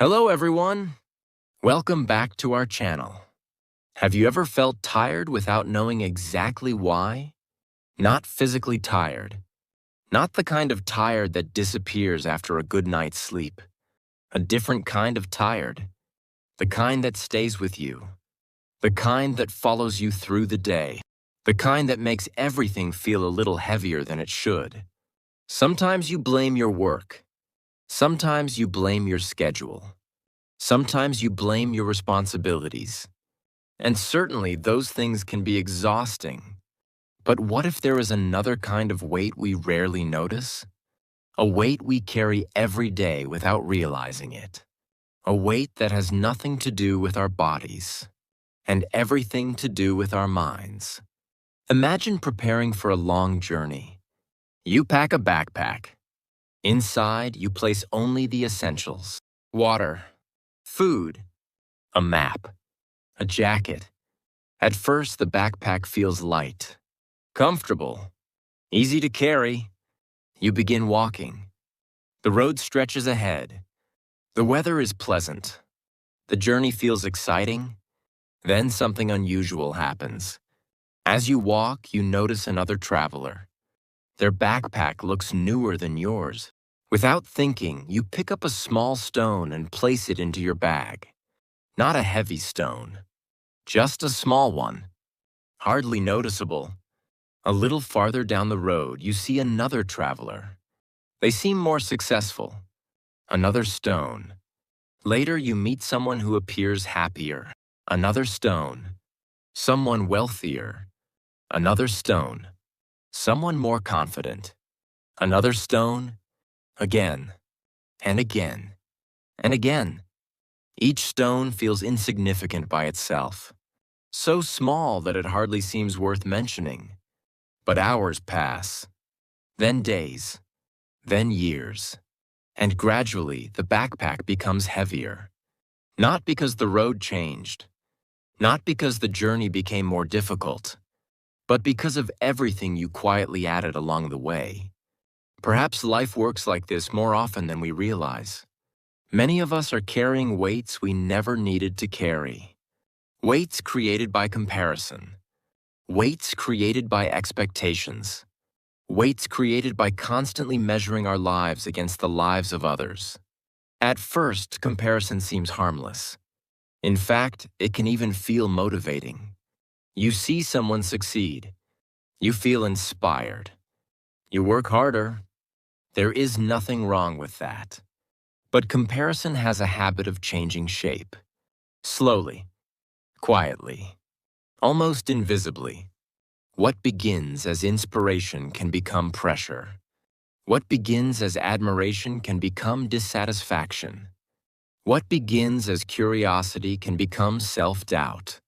Hello, everyone. Welcome back to our channel. Have you ever felt tired without knowing exactly why? Not physically tired. Not the kind of tired that disappears after a good night's sleep. A different kind of tired. The kind that stays with you. The kind that follows you through the day. The kind that makes everything feel a little heavier than it should. Sometimes you blame your work. Sometimes you blame your schedule. Sometimes you blame your responsibilities. And certainly those things can be exhausting. But what if there is another kind of weight we rarely notice? A weight we carry every day without realizing it. A weight that has nothing to do with our bodies and everything to do with our minds. Imagine preparing for a long journey. You pack a backpack. Inside, you place only the essentials: water, food, a map, a jacket. At first, the backpack feels light, comfortable, easy to carry. You begin walking. The road stretches ahead. The weather is pleasant. The journey feels exciting. Then something unusual happens. As you walk, you notice another traveler. Their backpack looks newer than yours. Without thinking, you pick up a small stone and place it into your bag. Not a heavy stone, just a small one, hardly noticeable. A little farther down the road, you see another traveler. They seem more successful. Another stone. Later, you meet someone who appears happier. Another stone. Someone wealthier. Another stone. Someone more confident. Another stone. Again, and again, and again. Each stone feels insignificant by itself, so small that it hardly seems worth mentioning. But hours pass, then days, then years, and gradually the backpack becomes heavier. Not because the road changed, not because the journey became more difficult, but because of everything you quietly added along the way. Perhaps life works like this more often than we realize. Many of us are carrying weights we never needed to carry. Weights created by comparison. Weights created by expectations. Weights created by constantly measuring our lives against the lives of others. At first, comparison seems harmless. In fact, it can even feel motivating. You see someone succeed. You feel inspired. You work harder. There is nothing wrong with that. But comparison has a habit of changing shape. Slowly, quietly, almost invisibly. What begins as inspiration can become pressure. What begins as admiration can become dissatisfaction. What begins as curiosity can become self-doubt.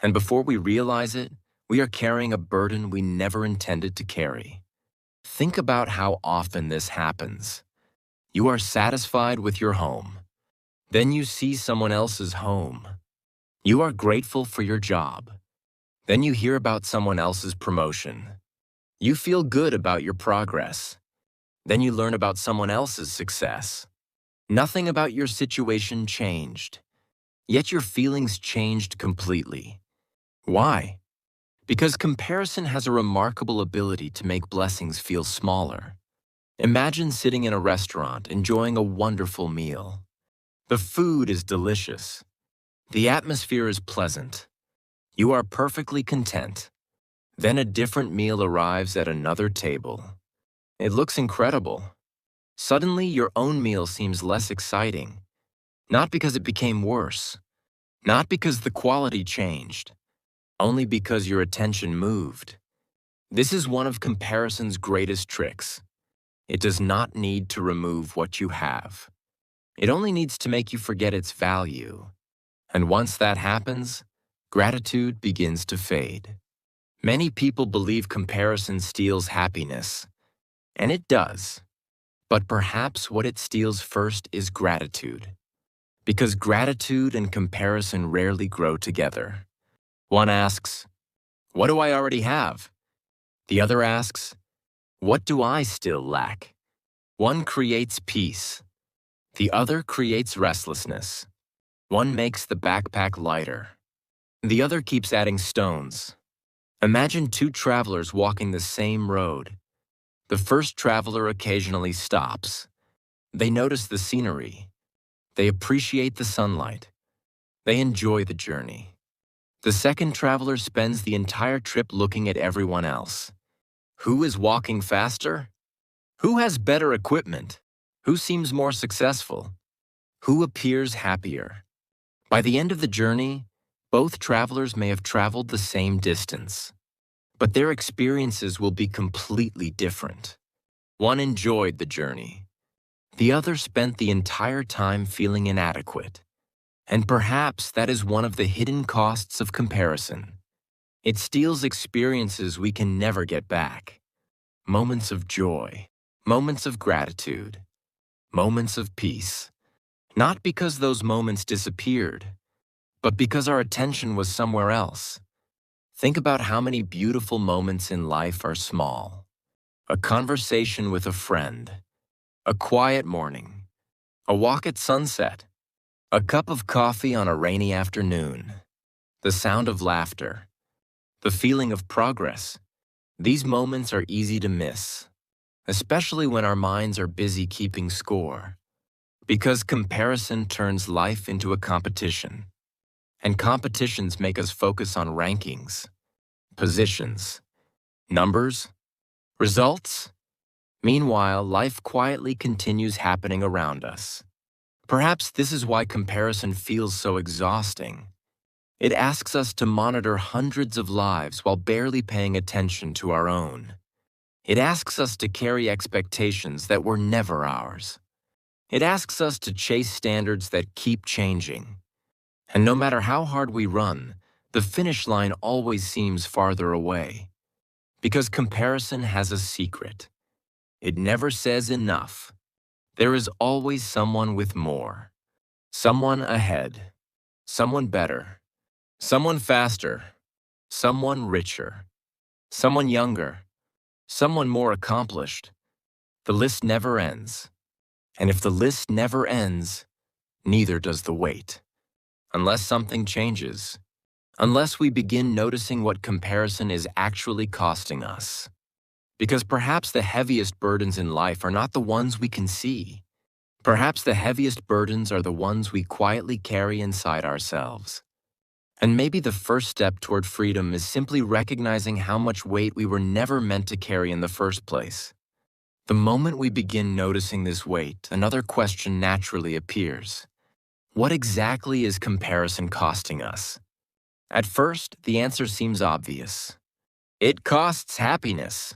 And before we realize it, we are carrying a burden we never intended to carry. Think about how often this happens. You are satisfied with your home. Then you see someone else's home. You are grateful for your job. Then you hear about someone else's promotion. You feel good about your progress. Then you learn about someone else's success. Nothing about your situation changed. Yet your feelings changed completely. Why? Because comparison has a remarkable ability to make blessings feel smaller. Imagine sitting in a restaurant enjoying a wonderful meal. The food is delicious. The atmosphere is pleasant. You are perfectly content. Then a different meal arrives at another table. It looks incredible. Suddenly, your own meal seems less exciting. Not because it became worse. Not because the quality changed. Only because your attention moved. This is one of comparison's greatest tricks. It does not need to remove what you have. It only needs to make you forget its value. And once that happens, gratitude begins to fade. Many people believe comparison steals happiness, and it does. But perhaps what it steals first is gratitude. Because gratitude and comparison rarely grow together. One asks, "What do I already have?" The other asks, "What do I still lack?" One creates peace. The other creates restlessness. One makes the backpack lighter. The other keeps adding stones. Imagine two travelers walking the same road. The first traveler occasionally stops. They notice the scenery. They appreciate the sunlight. They enjoy the journey. The second traveler spends the entire trip looking at everyone else. Who is walking faster? Who has better equipment? Who seems more successful? Who appears happier? By the end of the journey, both travelers may have traveled the same distance, but their experiences will be completely different. One enjoyed the journey. The other spent the entire time feeling inadequate. And perhaps that is one of the hidden costs of comparison. It steals experiences we can never get back. Moments of joy, moments of gratitude, moments of peace. Not because those moments disappeared, but because our attention was somewhere else. Think about how many beautiful moments in life are small. A conversation with a friend, a quiet morning, a walk at sunset, a cup of coffee on a rainy afternoon, the sound of laughter, the feeling of progress. These moments are easy to miss, especially when our minds are busy keeping score. Because comparison turns life into a competition. And competitions make us focus on rankings, positions, numbers, results. Meanwhile, life quietly continues happening around us. Perhaps this is why comparison feels so exhausting. It asks us to monitor hundreds of lives while barely paying attention to our own. It asks us to carry expectations that were never ours. It asks us to chase standards that keep changing. And no matter how hard we run, the finish line always seems farther away. Because comparison has a secret. It never says enough. There is always someone with more. Someone ahead. Someone better. Someone faster. Someone richer. Someone younger. Someone more accomplished. The list never ends. And if the list never ends, neither does the wait. Unless something changes. Unless we begin noticing what comparison is actually costing us. Because perhaps the heaviest burdens in life are not the ones we can see. Perhaps the heaviest burdens are the ones we quietly carry inside ourselves. And maybe the first step toward freedom is simply recognizing how much weight we were never meant to carry in the first place. The moment we begin noticing this weight, another question naturally appears. What exactly is comparison costing us? At first, the answer seems obvious. It costs happiness.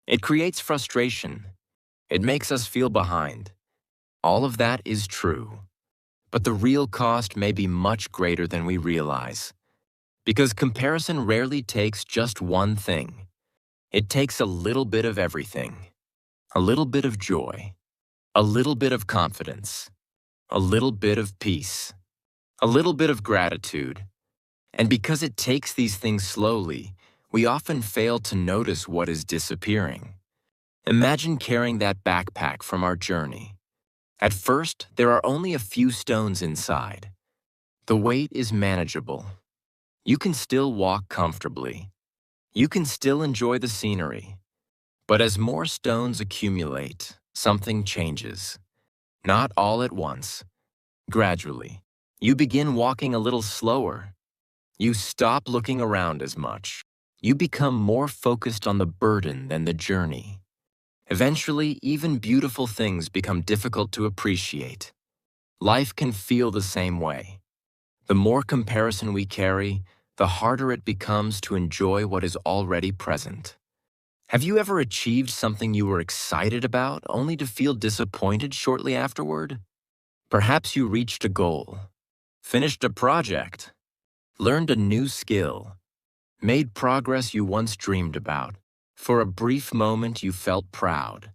It creates frustration. It makes us feel behind. All of that is true. But the real cost may be much greater than we realize. Because comparison rarely takes just one thing. It takes a little bit of everything. A little bit of joy. A little bit of confidence. A little bit of peace. A little bit of gratitude. And because it takes these things slowly, we often fail to notice what is disappearing. Imagine carrying that backpack from our journey. At first, there are only a few stones inside. The weight is manageable. You can still walk comfortably. You can still enjoy the scenery. But as more stones accumulate, something changes. Not all at once. Gradually. You begin walking a little slower. You stop looking around as much. You become more focused on the burden than the journey. Eventually, even beautiful things become difficult to appreciate. Life can feel the same way. The more comparison we carry, the harder it becomes to enjoy what is already present. Have you ever achieved something you were excited about only to feel disappointed shortly afterward? Perhaps you reached a goal, finished a project, learned a new skill, made progress you once dreamed about. For a brief moment, you felt proud.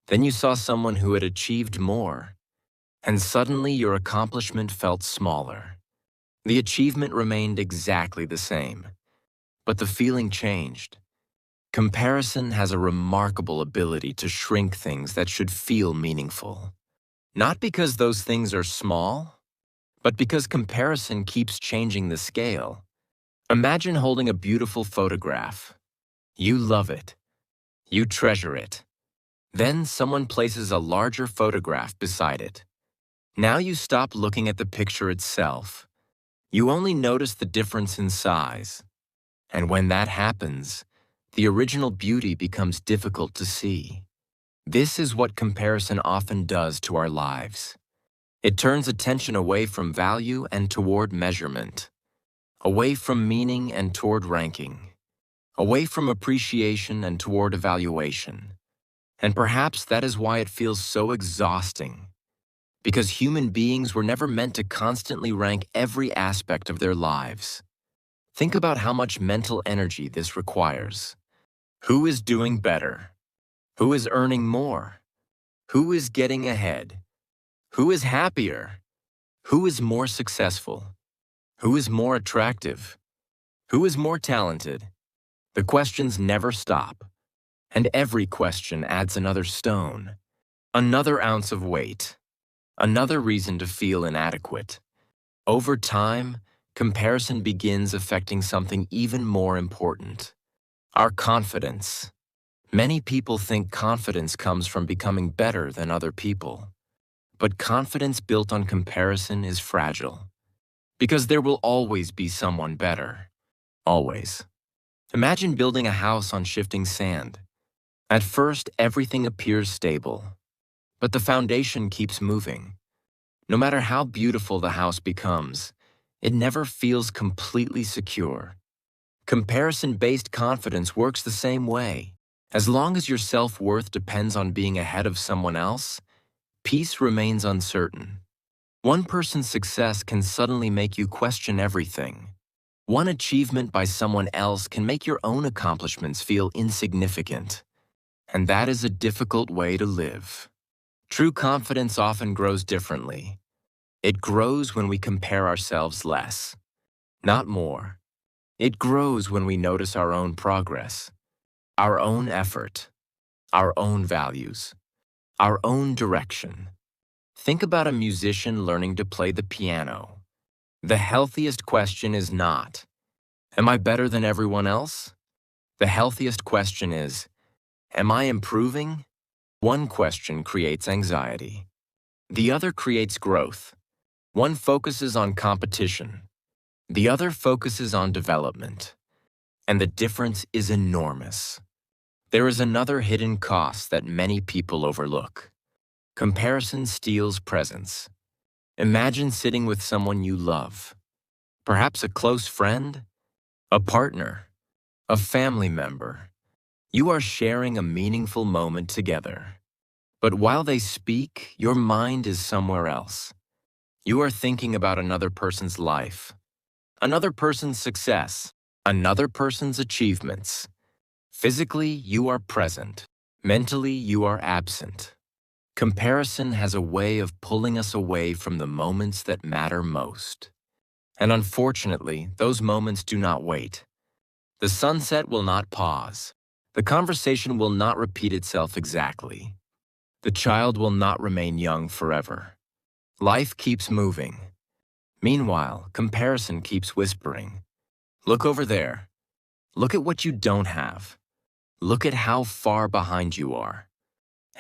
Then you saw someone who had achieved more, and suddenly your accomplishment felt smaller. The achievement remained exactly the same, but the feeling changed. Comparison has a remarkable ability to shrink things that should feel meaningful. Not because those things are small, but because comparison keeps changing the scale. Imagine holding a beautiful photograph. You love it. You treasure it. Then someone places a larger photograph beside it. Now you stop looking at the picture itself. You only notice the difference in size. And when that happens, the original beauty becomes difficult to see. This is what comparison often does to our lives. It turns attention away from value and toward measurement, away from meaning and toward ranking, away from appreciation and toward evaluation. And perhaps that is why it feels so exhausting, because human beings were never meant to constantly rank every aspect of their lives. Think about how much mental energy this requires. Who is doing better? Who is earning more? Who is getting ahead? Who is happier? Who is more successful? Who is more attractive? Who is more talented? The questions never stop, and every question adds another stone, another ounce of weight, another reason to feel inadequate. Over time, comparison begins affecting something even more important: our confidence. Many people think confidence comes from becoming better than other people. But confidence built on comparison is fragile, because there will always be someone better. Always. Imagine building a house on shifting sand. At first, everything appears stable, but the foundation keeps moving. No matter how beautiful the house becomes, it never feels completely secure. Comparison-based confidence works the same way. As long as your self-worth depends on being ahead of someone else, peace remains uncertain. One person's success can suddenly make you question everything. One achievement by someone else can make your own accomplishments feel insignificant. And that is a difficult way to live. True confidence often grows differently. It grows when we compare ourselves less, not more. It grows when we notice our own progress, our own effort, our own values, our own direction. Think about a musician learning to play the piano. The healthiest question is not, "Am I better than everyone else?" The healthiest question is, "Am I improving?" One question creates anxiety. The other creates growth. One focuses on competition. The other focuses on development. And the difference is enormous. There is another hidden cost that many people overlook. Comparison steals presence. Imagine sitting with someone you love, perhaps a close friend, a partner, a family member. You are sharing a meaningful moment together. But while they speak, your mind is somewhere else. You are thinking about another person's life, another person's success, another person's achievements. Physically, you are present. Mentally, you are absent. Comparison has a way of pulling us away from the moments that matter most. And unfortunately, those moments do not wait. The sunset will not pause. The conversation will not repeat itself exactly. The child will not remain young forever. Life keeps moving. Meanwhile, comparison keeps whispering. Look over there. Look at what you don't have. Look at how far behind you are.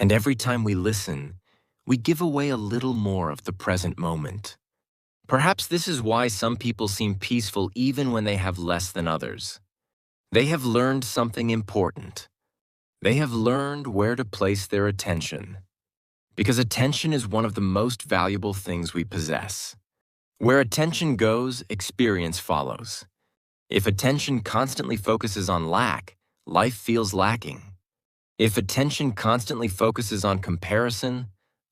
And every time we listen, we give away a little more of the present moment. Perhaps this is why some people seem peaceful even when they have less than others. They have learned something important. They have learned where to place their attention. Because attention is one of the most valuable things we possess. Where attention goes, experience follows. If attention constantly focuses on lack, life feels lacking. If attention constantly focuses on comparison,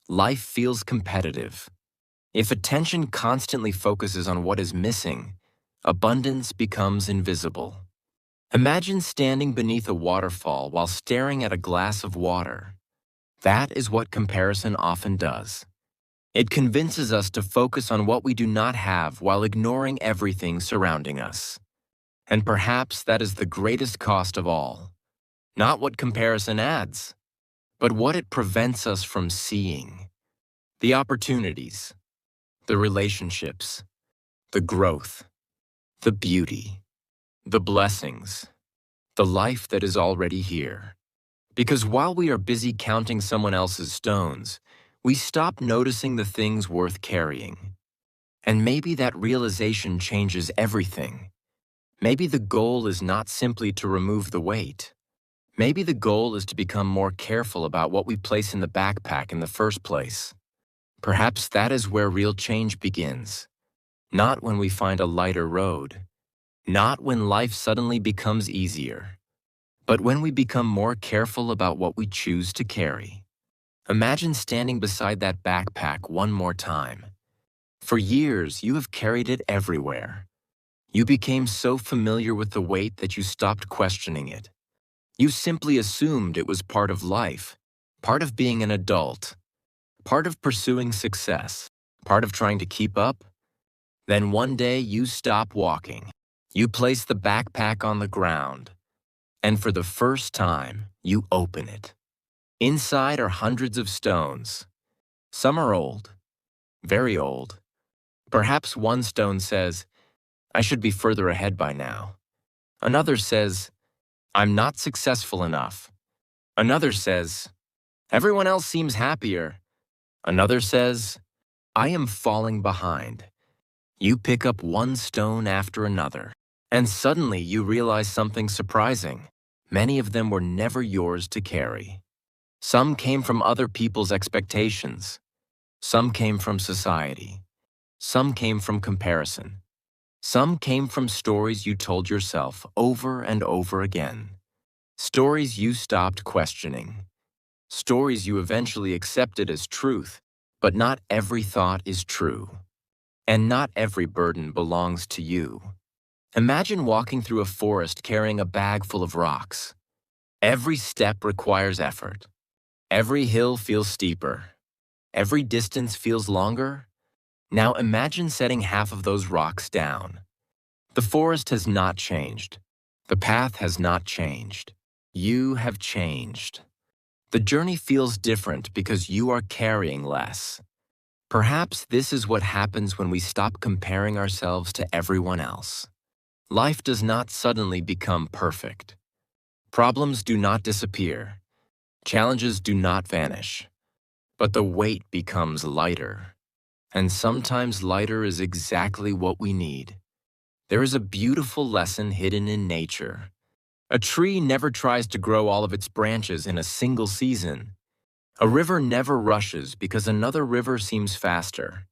life feels competitive. If attention constantly focuses on what is missing, abundance becomes invisible. Imagine standing beneath a waterfall while staring at a glass of water. That is what comparison often does. It convinces us to focus on what we do not have while ignoring everything surrounding us. And perhaps that is the greatest cost of all. Not what comparison adds, but what it prevents us from seeing. The opportunities, the relationships, the growth, the beauty, the blessings, the life that is already here. Because while we are busy counting someone else's stones, we stop noticing the things worth carrying. And maybe that realization changes everything. Maybe the goal is not simply to remove the weight. Maybe the goal is to become more careful about what we place in the backpack in the first place. Perhaps that is where real change begins. Not when we find a lighter road. Not when life suddenly becomes easier. But when we become more careful about what we choose to carry. Imagine standing beside that backpack one more time. For years, you have carried it everywhere. You became so familiar with the weight that you stopped questioning it. You simply assumed it was part of life, part of being an adult, part of pursuing success, part of trying to keep up. Then one day you stop walking. You place the backpack on the ground, and for the first time, you open it. Inside are hundreds of stones. Some are old, very old. Perhaps one stone says, "I should be further ahead by now." Another says, "I'm not successful enough." Another says, "Everyone else seems happier." Another says, "I am falling behind." You pick up one stone after another, and suddenly you realize something surprising. Many of them were never yours to carry. Some came from other people's expectations. Some came from society. Some came from comparison. Some came from stories you told yourself over and over again. Stories you stopped questioning. Stories you eventually accepted as truth, but not every thought is true. And not every burden belongs to you. Imagine walking through a forest carrying a bag full of rocks. Every step requires effort. Every hill feels steeper. Every distance feels longer. Now imagine setting half of those rocks down. The forest has not changed. The path has not changed. You have changed. The journey feels different because you are carrying less. Perhaps this is what happens when we stop comparing ourselves to everyone else. Life does not suddenly become perfect. Problems do not disappear. Challenges do not vanish. But the weight becomes lighter. And sometimes lighter is exactly what we need. There is a beautiful lesson hidden in nature. A tree never tries to grow all of its branches in a single season. A river never rushes because another river seems faster.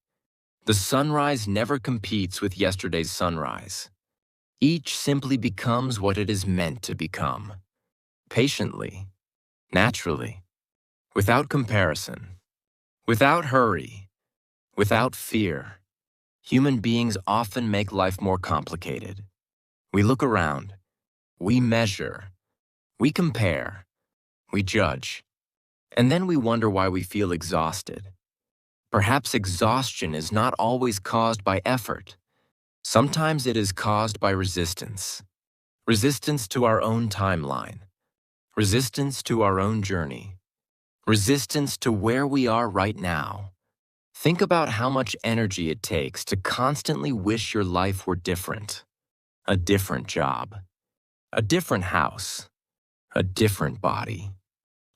The sunrise never competes with yesterday's sunrise. Each simply becomes what it is meant to become. Patiently, naturally, without comparison, without hurry, without fear. Human beings often make life more complicated. We look around, we measure, we compare, we judge, and then we wonder why we feel exhausted. Perhaps exhaustion is not always caused by effort. Sometimes it is caused by resistance. Resistance to our own timeline. Resistance to our own journey. Resistance to where we are right now. Think about how much energy it takes to constantly wish your life were different. A different job. A different house. A different body.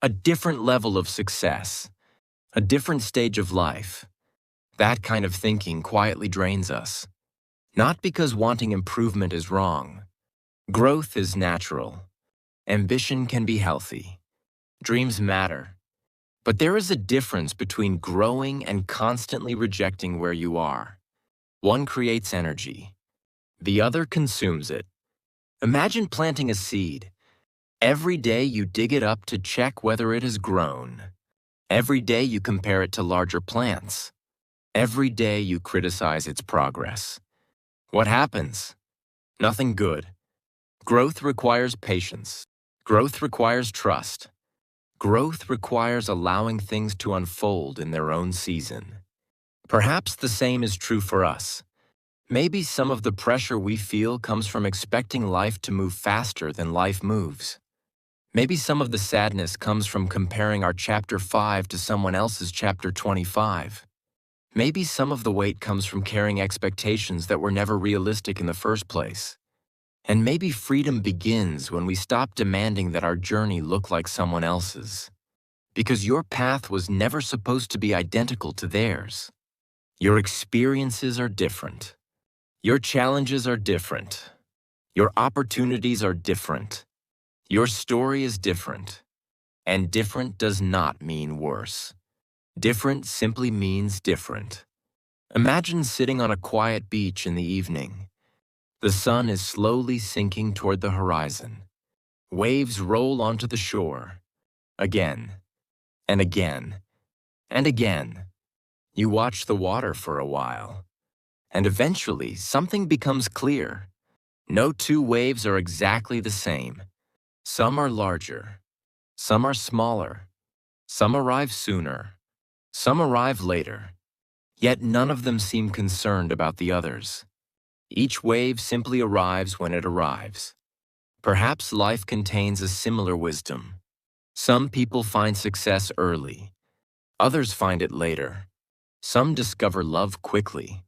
A different level of success. A different stage of life. That kind of thinking quietly drains us. Not because wanting improvement is wrong. Growth is natural. Ambition can be healthy. Dreams matter. But there is a difference between growing and constantly rejecting where you are. One creates energy. The other consumes it. Imagine planting a seed. Every day you dig it up to check whether it has grown. Every day you compare it to larger plants. Every day you criticize its progress. What happens? Nothing good. Growth requires patience. Growth requires trust. Growth requires allowing things to unfold in their own season. Perhaps the same is true for us. Maybe some of the pressure we feel comes from expecting life to move faster than life moves. Maybe some of the sadness comes from comparing our chapter 5 to someone else's chapter 25. Maybe some of the weight comes from carrying expectations that were never realistic in the first place. And maybe freedom begins when we stop demanding that our journey look like someone else's. Because your path was never supposed to be identical to theirs. Your experiences are different. Your challenges are different. Your opportunities are different. Your story is different. And different does not mean worse. Different simply means different. Imagine sitting on a quiet beach in the evening. The sun is slowly sinking toward the horizon. Waves roll onto the shore. Again, and again, and again. You watch the water for a while. And eventually, something becomes clear. No two waves are exactly the same. Some are larger. Some are smaller. Some arrive sooner. Some arrive later. Yet none of them seem concerned about the others. Each wave simply arrives when it arrives. Perhaps life contains a similar wisdom. Some people find success early. Others find it later. Some discover love quickly.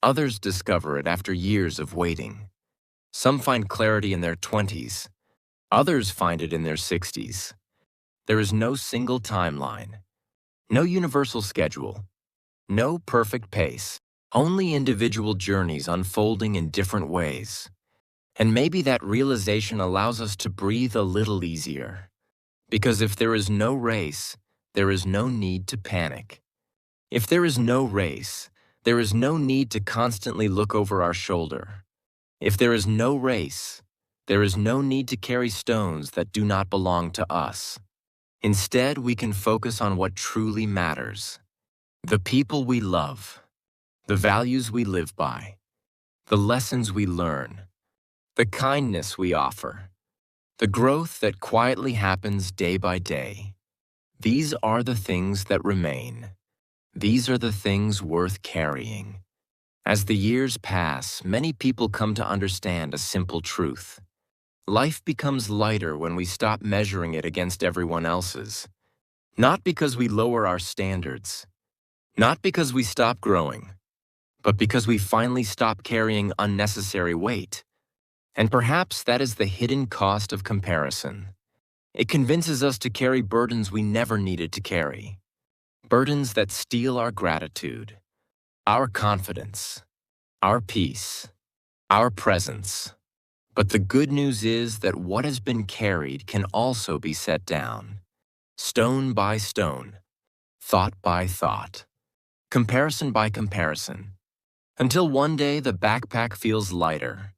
Others discover it after years of waiting. Some find clarity in their 20s. Others find it in their 60s. There is no single timeline. No universal schedule. No perfect pace. Only individual journeys unfolding in different ways. And maybe that realization allows us to breathe a little easier. Because if there is no race, there is no need to panic. If there is no race, there is no need to constantly look over our shoulder. If there is no race, there is no need to carry stones that do not belong to us. Instead, we can focus on what truly matters. The people we love, the values we live by, the lessons we learn, the kindness we offer, the growth that quietly happens day by day. These are the things that remain. These are the things worth carrying. As the years pass, many people come to understand a simple truth. Life becomes lighter when we stop measuring it against everyone else's. Not because we lower our standards, not because we stop growing, but because we finally stop carrying unnecessary weight. And perhaps that is the hidden cost of comparison. It convinces us to carry burdens we never needed to carry. Burdens that steal our gratitude, our confidence, our peace, our presence. But the good news is that what has been carried can also be set down, stone by stone, thought by thought, comparison by comparison, until one day the backpack feels lighter,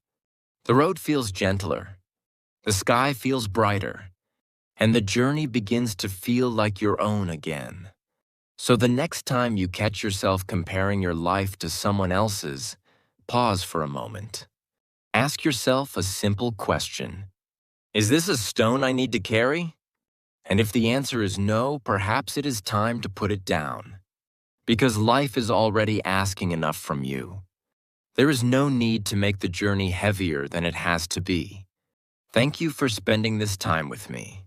the road feels gentler, the sky feels brighter, and the journey begins to feel like your own again. So the next time you catch yourself comparing your life to someone else's, pause for a moment. Ask yourself a simple question. Is this a stone I need to carry? And if the answer is no, perhaps it is time to put it down. Because life is already asking enough from you. There is no need to make the journey heavier than it has to be. Thank you for spending this time with me.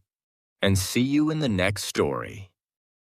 And see you in the next story.